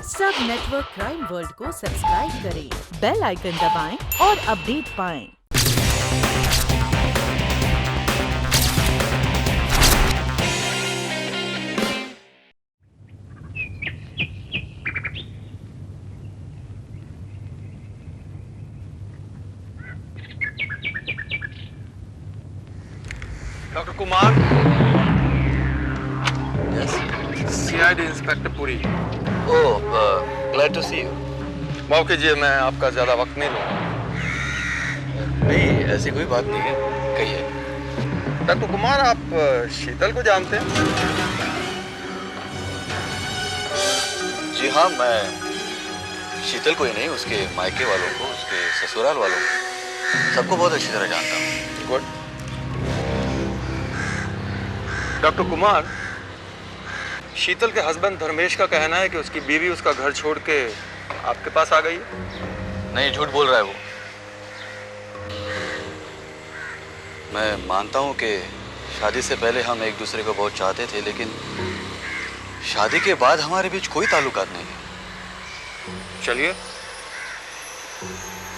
सब network crime world को subscribe करें, बेल आइकन दबाएं और अपडेट पाएं। Doctor Kumar. Yes. CID inspector Puri. Oh, glad to see you. माफ कीजिए, मैं आपका ज्यादा वक्त नहीं लूंगा। नहीं, ऐसी कोई बात नहीं है, कहिए। डॉक्टर कुमार, आप शीतल को जानते हैं? जी हाँ, मैं शीतल को ही नहीं, उसके मायके वालों को, उसके ससुराल वालों को, सबको बहुत अच्छी तरह जानता हूँ। गुड। डॉक्टर कुमार, शीतल के हस्बैंड धर्मेश का कहना है कि उसकी बीवी उसका घर छोड़ के आपके पास आ गई है। नहीं, झूठ बोल रहा है वो। मैं मानता हूँ कि शादी से पहले हम एक दूसरे को बहुत चाहते थे, लेकिन शादी के बाद हमारे बीच कोई ताल्लुकात नहीं है। चलिए,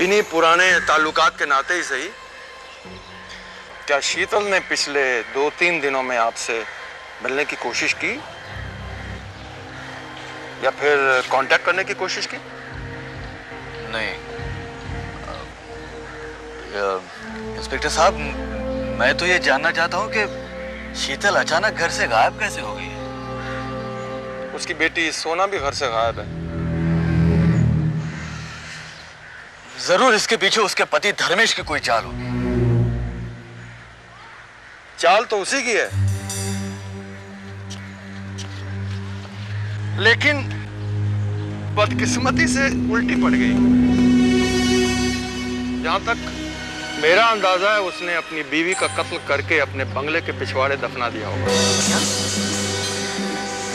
इन्हीं पुराने ताल्लुकात के नाते ही सही, क्या शीतल ने पिछले 2-3 दिनों में आपसे मिलने की कोशिश की या फिर कांटेक्ट करने की कोशिश की? नहीं, इंस्पेक्टर साहब, मैं तो ये जानना चाहता हूँ कि शीतल अचानक घर से गायब कैसे हो गई है? उसकी बेटी सोना भी घर से गायब है। जरूर इसके पीछे उसके पति धर्मेश की कोई चाल होगी। चाल तो उसी की है, लेकिन बदकिस्मती से उल्टी पड़ गई। जहां तक मेरा अंदाजा है, उसने अपनी बीवी का कत्ल करके अपने बंगले के पिछवाड़े दफना दिया होगा।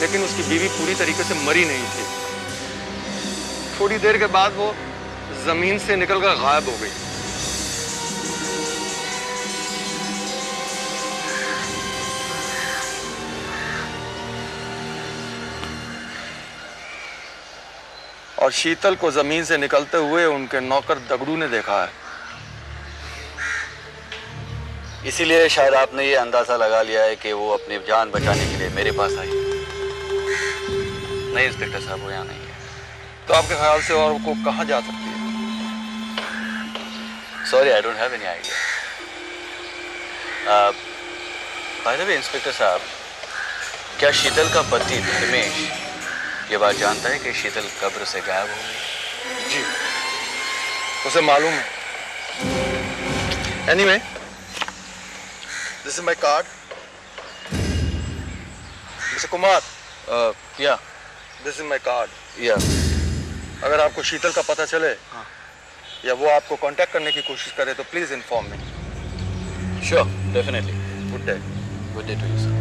लेकिन उसकी बीवी पूरी तरीके से मरी नहीं थी। थोड़ी देर के बाद वो जमीन से निकलकर गायब हो गई। और शीतल को जमीन से निकलते हुए उनके नौकर दगड़ू ने देखा है। इसीलिए शायद आपने ये अंदाजा लगा लिया है कि वो अपनी जान बचाने के लिए मेरे पास आई। नहीं इंस्पेक्टर साहब, वो यहाँ नहीं है। तो आपके ख्याल से और वो कहाँ जा सकती है? Sorry, I don't have any idea. By the way inspector साहब, क्या शीतल का पति धर्मेश ये बात जानता है कि शीतल कब्र से गायब हो गई? जी, उसे मालूम है। Anyway, this is my card. Mister Kumar, या दिस इज माय कार्ड। या अगर आपको शीतल का पता चले या वो आपको कांटेक्ट करने की कोशिश करे तो please inform me. Sure, definitely. Good day. Good day to you sir.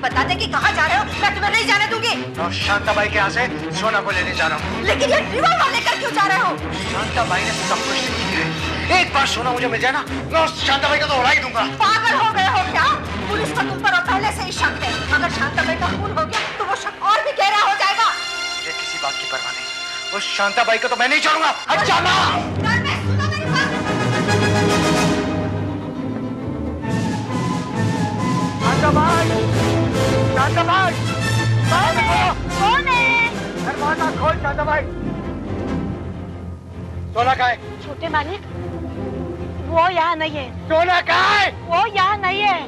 बताते कि कहाँ जा रहे हो, मैं तुम्हें नहीं जाने दूंगी। और शांताबाई के यहाँ से सोना को लेने जा रहा हूँ। लेकिन ये रिवॉल्वर लेकर क्यों जा रहे हो? शांताबाई ने सब कुछ लिख दिया है। एक बार सोना मुझे मिल जाए ना, मैं उस शांताबाई का तो उड़ा ही दूंगा। पागल हो गए हो क्या? पुलिस को तुम पर पहले से ही शक है। अगर शांताबाई का खून हो गया तो वो शक और भी गहरा हो जाएगा। मुझे किसी बात की परवाह नहीं, उस शांताबाई को तो मैं नहीं छोड़ूंगा। हट जाना। शांताबाई, कौन है? दरवाजा खोल शांताबाई। सोना कहाँ है? छोटे मालिक, वो यहाँ नहीं है। सोना कहाँ है? वो यहाँ नहीं है।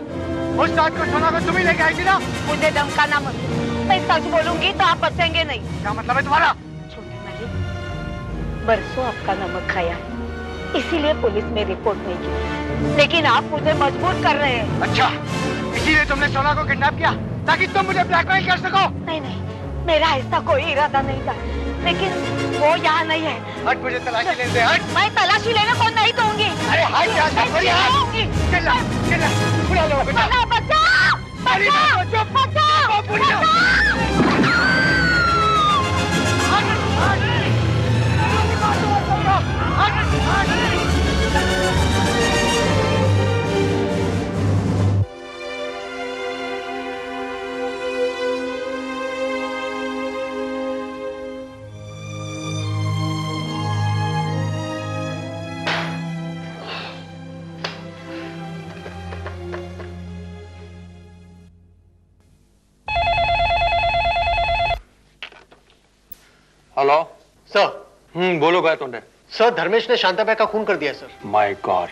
उस रात को सोना को तुम ही लेके आई थी ना? मुझे धमकाना मत। मैं सच बोलूंगी तो आप बचेंगे नहीं। क्या मतलब है तुम्हारा? छोटे मालिक, बरसों आपका नमक खाया, इसीलिए पुलिस में रिपोर्ट नहीं की। लेकिन आप मुझे मजबूर कर रहे हैं। अच्छा, इसीलिए तुमने सोना को किडनैप किया ताकि तुम मुझे ब्लैकमेल कर सको? नहीं नहीं, मेरा ऐसा कोई इरादा नहीं था, लेकिन वो यहाँ नहीं है। हट, मुझे तलाशी लेने दे। हट। मैं तलाशी लेने को नहीं दूंगी। अरे हट, मैं नहीं दूंगी। चिल्ला चिल्ला, बुला लो बेटा। बचाओ, बचाओ। Hello sir. बोलो गायतोंडे। सर, धर्मेश ने शांताबाई का खून कर दिया सर। माय गॉड,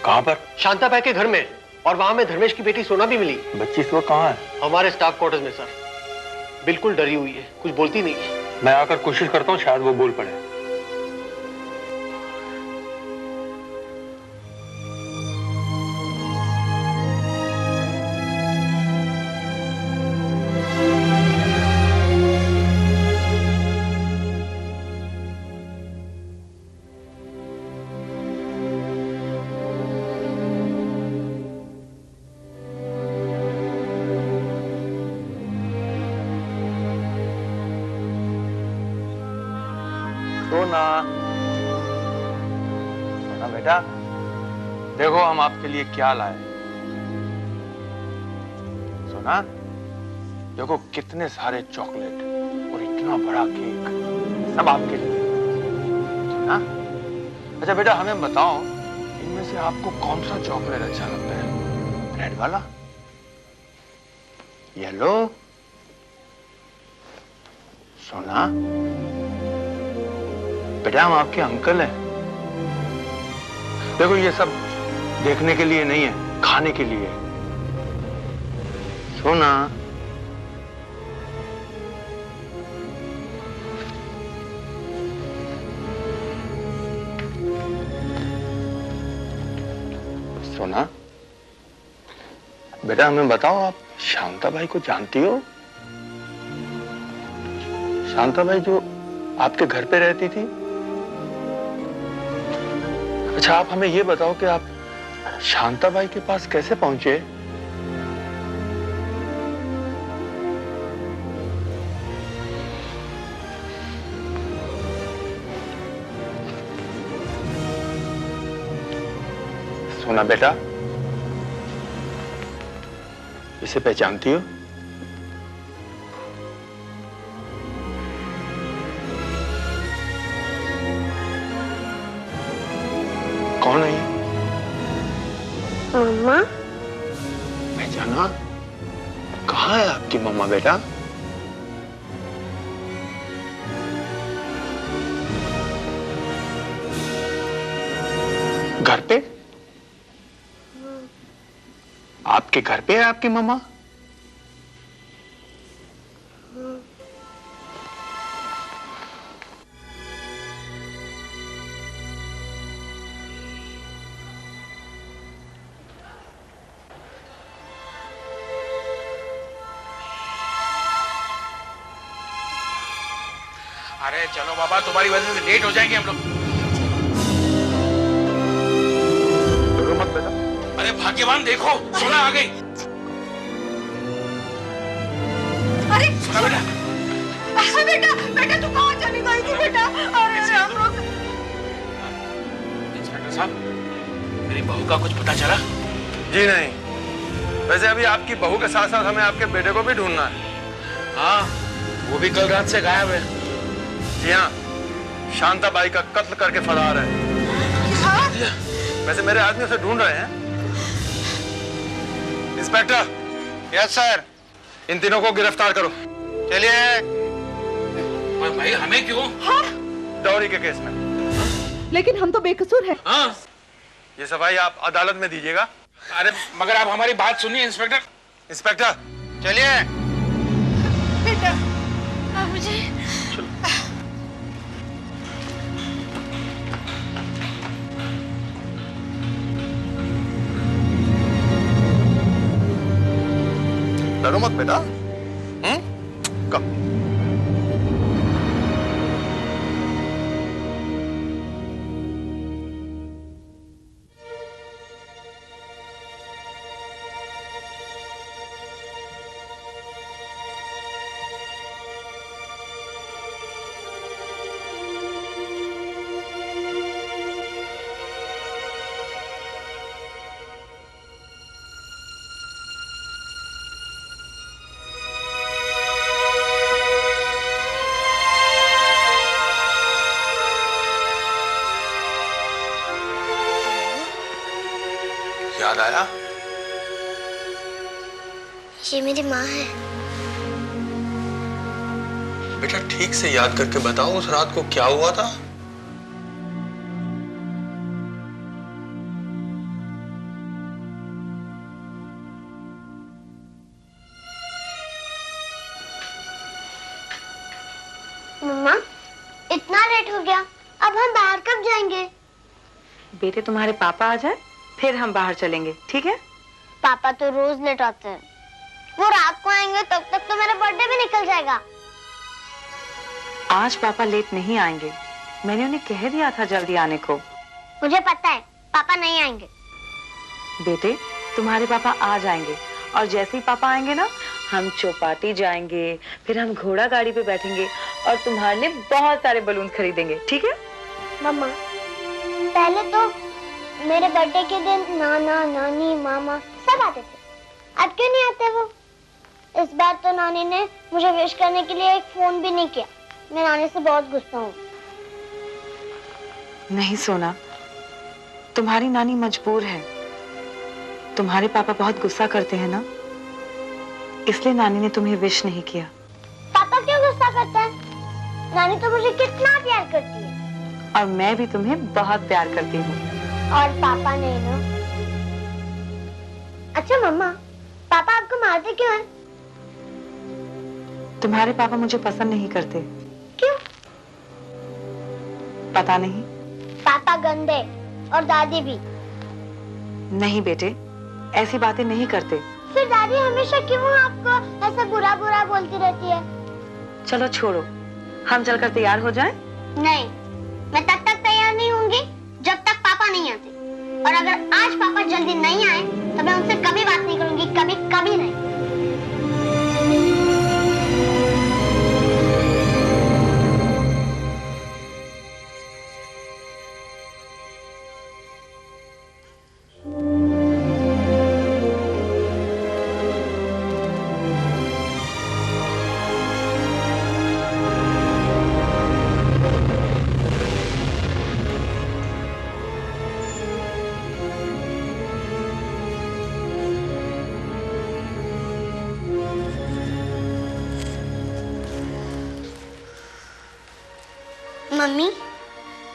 कहाँ पर? शांताबाई के घर में, और वहां में धर्मेश की बेटी सोना भी मिली। बच्ची इस वक्त कहाँ है? हमारे स्टाफ क्वार्टर्स में सर। बिल्कुल डरी हुई है, कुछ बोलती नहीं है। मैं आकर कोशिश करता हूँ, शायद वो बोल पड़े। सोना, सोना बेटा, देखो हम आपके लिए क्या लाए। सोना, देखो कितने सारे चॉकलेट और इतना बड़ा केक, सब आपके लिए। सोना, अच्छा बेटा हमें बताओ, इनमें से आपको कौन सा चॉकलेट अच्छा लगता है? रेड वाला, येलो? सोना बेटा, हम आपके अंकल हैं। देखो ये सब देखने के लिए नहीं है, खाने के लिए। सोना, सोना बेटा हमें बताओ, आप शांताबाई को जानती हो? शांताबाई जो आपके घर पे रहती थी? अच्छा आप हमें ये बताओ कि आप शांताबाई के पास कैसे पहुंचे? सोना बेटा, इसे पहचानती हो? कौन है ये? मम्मा। पहचाना? कहाँ है आपकी मम्मा बेटा? घर पे? आपके घर पे है आपकी मम्मा? अरे चलो बाबा, तुम्हारी वजह से लेट हो जाएंगे हम लोग। डरो मत बेटा। अरे भाग्यवान, देखो सोना आ गई। अरे सोना बेटा, बेटा बेटा तू कहाँ चली गई थी बेटा? अरे हम लोग। इंस्पेक्टर साहब, मेरी बहू का कुछ पता चला? जी नहीं, वैसे अभी आपकी बहू के साथ साथ हमें आपके बेटे को भी ढूंढना है। हाँ, वो भी कल रात से गायब है। जी हाँ, शांताबाई का कत्ल करके फरार है। वैसे मेरे आदमी उसे ढूंढ रहे हैं। इंस्पेक्टर। Yes sir. इन तीनों को गिरफ्तार करो। चलिए। पर भाई हमें क्यों? हाँ? दौरी के केस में। लेकिन हम तो बेकसूर हैं। हाँ? ये सफाई आप अदालत में दीजिएगा। अरे मगर आप हमारी बात सुनिए इंस्पेक्टर। इंस्पेक्टर चलिए। बेटा मुझे डरो मत बेटा। कम। याद आया? ये मेरी माँ है। बेटा ठीक से याद करके बताओ उस रात को क्या हुआ था। मम्मा, इतना लेट हो गया, अब हम बाहर कब जाएंगे? बेटे तुम्हारे पापा आ जाए फिर हम बाहर चलेंगे, ठीक है? पापा तो रोज लेट आते हैं। वो रात को आएंगे तब तक तो मेरा बर्थडे भी निकल जाएगा। आज पापा लेट नहीं आएंगे, मैंने उन्हें कह दिया था जल्दी आने को। मुझे पता है पापा नहीं आएंगे। बेटे तुम्हारे पापा आ जाएंगे और जैसे ही पापा आएंगे ना, हम चौपाटी जाएंगे, फिर हम घोड़ा गाड़ी पे बैठेंगे और तुम्हारे लिए बहुत सारे बलून खरीदेंगे, ठीक है? मम्मा, पहले तो मेरे बर्थडे के दिन नाना नानी मामा सब आते थे, अब क्यों नहीं आते वो? इस बार तो नानी ने मुझे विश करने के लिए एक फोन भी नहीं किया। मैं नानी से बहुत गुस्सा हूँ। नहीं सोना, तुम्हारी नानी मजबूर है। तुम्हारे पापा बहुत गुस्सा करते हैं ना, इसलिए नानी ने तुम्हें विश नहीं किया। पापा क्यों गुस्सा करते हैं? नानी तो मुझे कितना प्यार करती है। और मैं भी तुम्हें बहुत प्यार करती हूँ। और पापा नहीं ना। अच्छा मम्मा, पापा आपको मारते क्यों हैं? तुम्हारे पापा मुझे पसंद नहीं करते। क्यों? पता नहीं। पापा गंदे और दादी भी। नहीं बेटे, ऐसी बातें नहीं करते। फिर दादी हमेशा क्यों आपको ऐसा बुरा बुरा बोलती रहती है? चलो छोड़ो, हम चलकर तैयार हो जाएं? नहीं, मैं तब तक तैयार नहीं होंगी जब तक पापा नहीं आते। और अगर आज पापा जल्दी नहीं आए तो मैं उनसे कभी बात नहीं करूंगी, कभी कभी नहीं। मम्मी,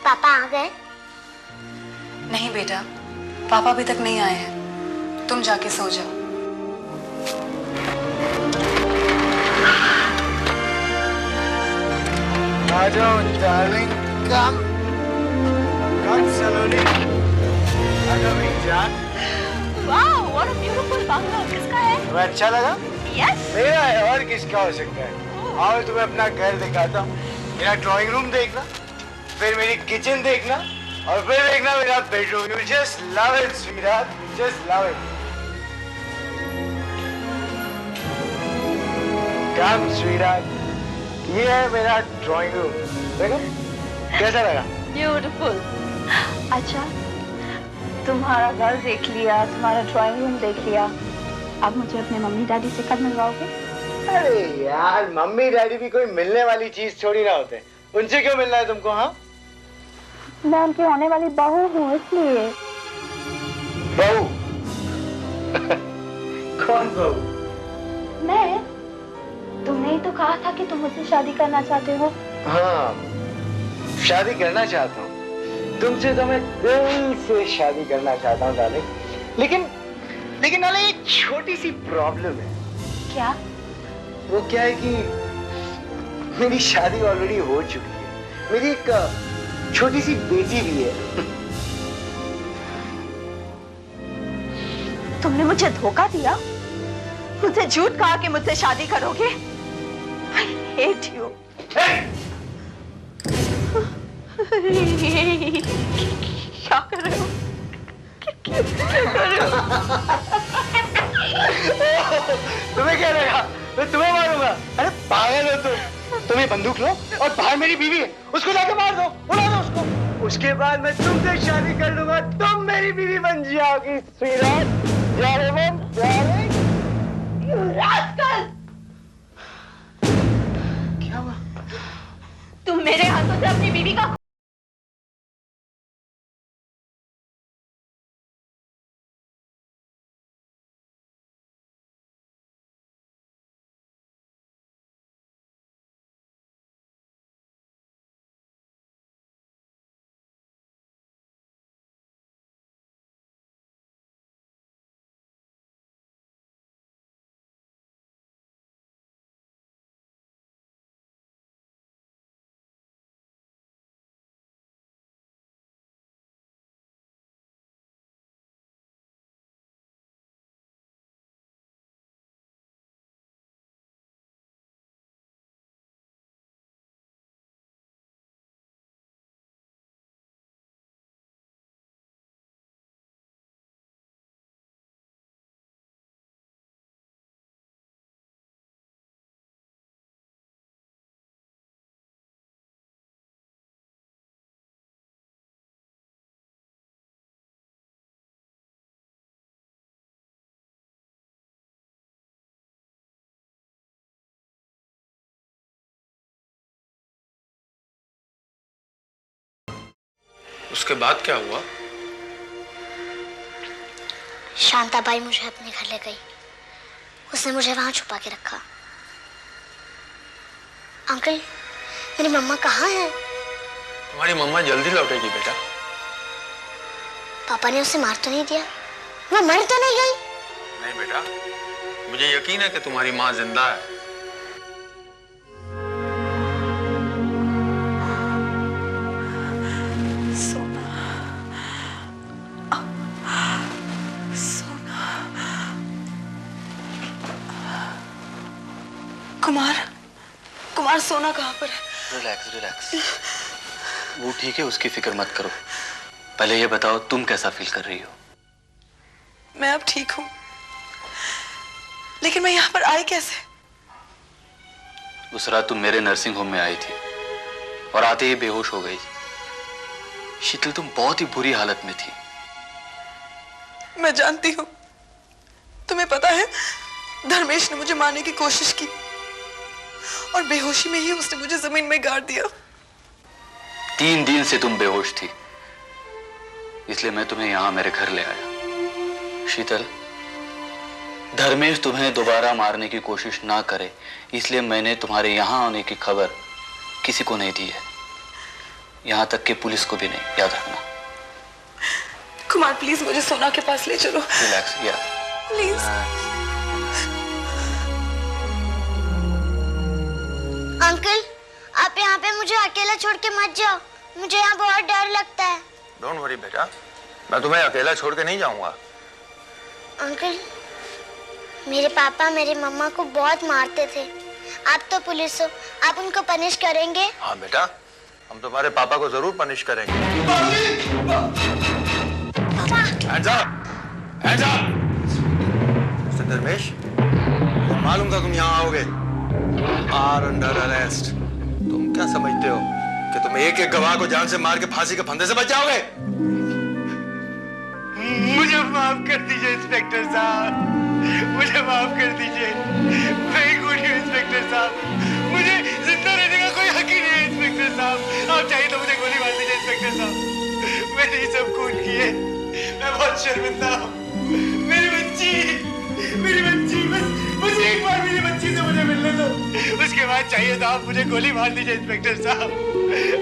पापा आ गए? नहीं बेटा, पापा अभी तक नहीं आए हैं। तुम जाके सो जाओ। आ जाओ डार्लिंग, कम सलोनी। आ जाओ मेरी जान। Wow, what a beautiful bungalow. किसका है? तुम्हें अच्छा लगा? यस। मेरा है, और किसका हो सकता है? आओ तुम्हें अपना घर दिखाता हूँ। मेरा ड्राइंग रूम देखना, फिर मेरी किचन देखना, और फिर देखना मेरा bedroom. You just love it sweetheart, just love it. Come sweetheart, ये है मेरा ड्राइंग रूम। देखो कैसा लगा? ब्यूटीफुल। अच्छा, तुम्हारा घर देख लिया, तुम्हारा ड्राइंग रूम देख लिया, अब मुझे अपने मम्मी डैडी से कब मिलवाओगे? अरे यार, मम्मी डैडी भी कोई मिलने वाली चीज थोड़ी ना होते। उनसे क्यों मिलना है तुमको? हाँ, मैं उनकी होने वाली बहू हूँ, इसलिए। बहू? कौन बहू? मैं? तुमने ही तो कहा था कि तुम मुझसे शादी करना चाहते हो। हाँ, शादी करना चाहता हूँ तुमसे, तो मैं दिल से शादी करना चाहता हूँ डार्लिंग। लेकिन नाले एक छोटी सी प्रॉब्लम है। क्या? वो क्या है कि मेरी शादी ऑलरेडी हो चुकी है। मेरी एक छोटी सी बेटी भी है। तुमने मुझे धोखा दिया, मुझे झूठ कहा कि मुझसे शादी करोगे। I hate you. क्या कर रहे हो? क्या कर रहे हो? तुम्हें क्या लगा मैं तुम्हें मारूंगा? अरे पागल हो तुम। ये बंदूक लो और बाहर मेरी बीवी है, उसको जाके मार दो, उड़ा दो उसको। उसके बाद मैं तुमसे शादी कर लूंगा, तुम मेरी बीवी बन जाओगी। स्वीटहार्ट, क्या हुआ? तुम मेरे हाथों से अपनी बीवी का उसके बाद क्या हुआ? शांताबाई मुझे अपने घर ले गई। उसने मुझे वहां छुपा के रखा। अंकल, मेरी मम्मा कहाँ है? तुम्हारी मम्मा जल्दी लौटेगी बेटा। पापा ने उसे मार तो नहीं दिया? वो मर तो नहीं गई? नहीं बेटा, मुझे यकीन है कि तुम्हारी माँ जिंदा है। सोना, सोना, कुमार सोना कहाँ पर है? रिलैक्स रिलैक्स, वो ठीक है, उसकी फिक्र मत करो। पहले ये बताओ तुम कैसा फील कर रही हो? मैं अब ठीक हूँ, लेकिन मैं यहाँ पर आई कैसे? उस रात तुम मेरे नर्सिंग होम में आई थी और आते ही बेहोश हो गई। शीतल, तुम बहुत ही बुरी हालत में थी। मैं जानती हूँ, तुम्हें पता है धर्मेश ने मुझे मारने की कोशिश की और बेहोशी में ही उसने मुझे जमीन में गाड़ दिया। 3 दिन से तुम बेहोश थी, इसलिए मैं तुम्हें यहां मेरे घर ले आया। शीतल, धर्मेश तुम्हें दोबारा मारने की कोशिश ना करे, इसलिए मैंने तुम्हारे यहां आने की खबर किसी को नहीं दी है, यहां तक कि पुलिस को भी नहीं, याद रखना। कुमार प्लीज मुझे सोना के पास ले चलो। रिलैक्स यार, प्लीज। अंकल, आप यहाँ पे मुझे अकेला छोड़ के मत जाओ। मुझे यहाँ बहुत डर लगता है। डोंट वरी बेटा, मैं तुम्हें अकेला छोड़ के नहीं जाऊंगा। अंकल, मेरे पापा मेरी मम्मा को बहुत मारते थे। आप तो पुलिस हो, आप उनको पनिश करेंगे? हाँ बेटा, हम तुम्हारे पापा को जरूर पनिश करेंगे। Hands up! Hands up! Mister Dharmesh, मुझे मालूम था तुम यहाँ आओगे। Are under arrest. तुम क्या समझते हो कि तुम एक एक गवाह को जान से मार के फांसी के फंदे से बच जाओगे? मुझे माफ कर दीजिए इंस्पेक्टर साहब, मुझे माफ कर दीजिए। मैं ही खूनी हूँ इंस्पेक्टर साहब, मुझे जिंदा रहने का कोई हक ही नहीं है इंस्पेक्टर साहब। आप चाहिए तो मुझे गोली मार दीजिए इंस्पेक्टर साहब, मैंने ये सब खून किए। मैं बहुत शर्मिंदा हूँ। मेरी बच्ची, बस मुझे एक बार मेरी बच्ची से मुझे मिलने दो, उसके बाद चाहिए तो आप मुझे गोली मार दीजिए इंस्पेक्टर साहब।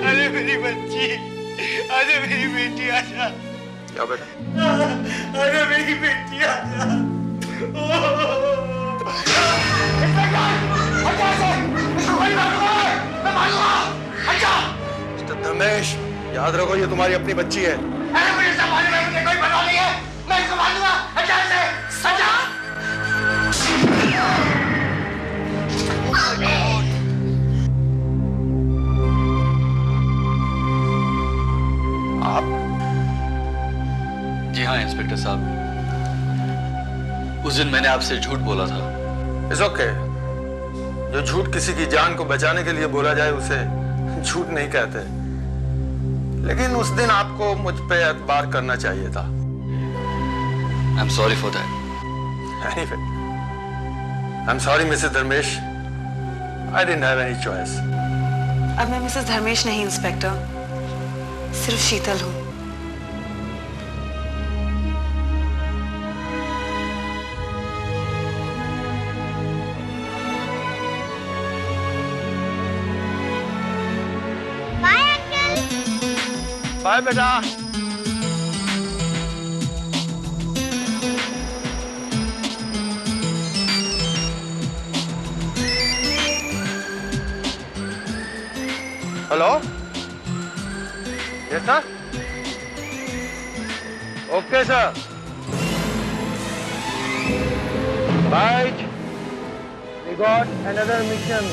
अरे मेरी बच्ची, अरे मेरी बेटी आजा। क्या बेटा? अरे मेरी बेटी आजा। मिस्टर धर्मेश, याद रखो ये तुम्हारी अपनी बच्ची है। अरे मुझे संभालने में मुझे कोई परवाह नहीं है, मैं इसको मार दूंगा। हटा इसे, हटा। आप? जी हाँ इंस्पेक्टर साहब, उस दिन मैंने आपसे झूठ बोला था। It's okay. जो झूठ किसी की जान को बचाने के लिए बोला जाए उसे झूठ नहीं कहते, लेकिन उस दिन आपको मुझ पे एतबार करना चाहिए था। I am sorry for that. Anyway, I'm sorry, Mrs. Dharmesh. I didn't have any choice. अब मैं मिसेस धर्मेश नहीं इंस्पेक्टर, सिर्फ शीतल हूँ। Bye, Uncle. Bye, बेटा। Hello? Yes, sir? Okay, sir. Right. We got another mission.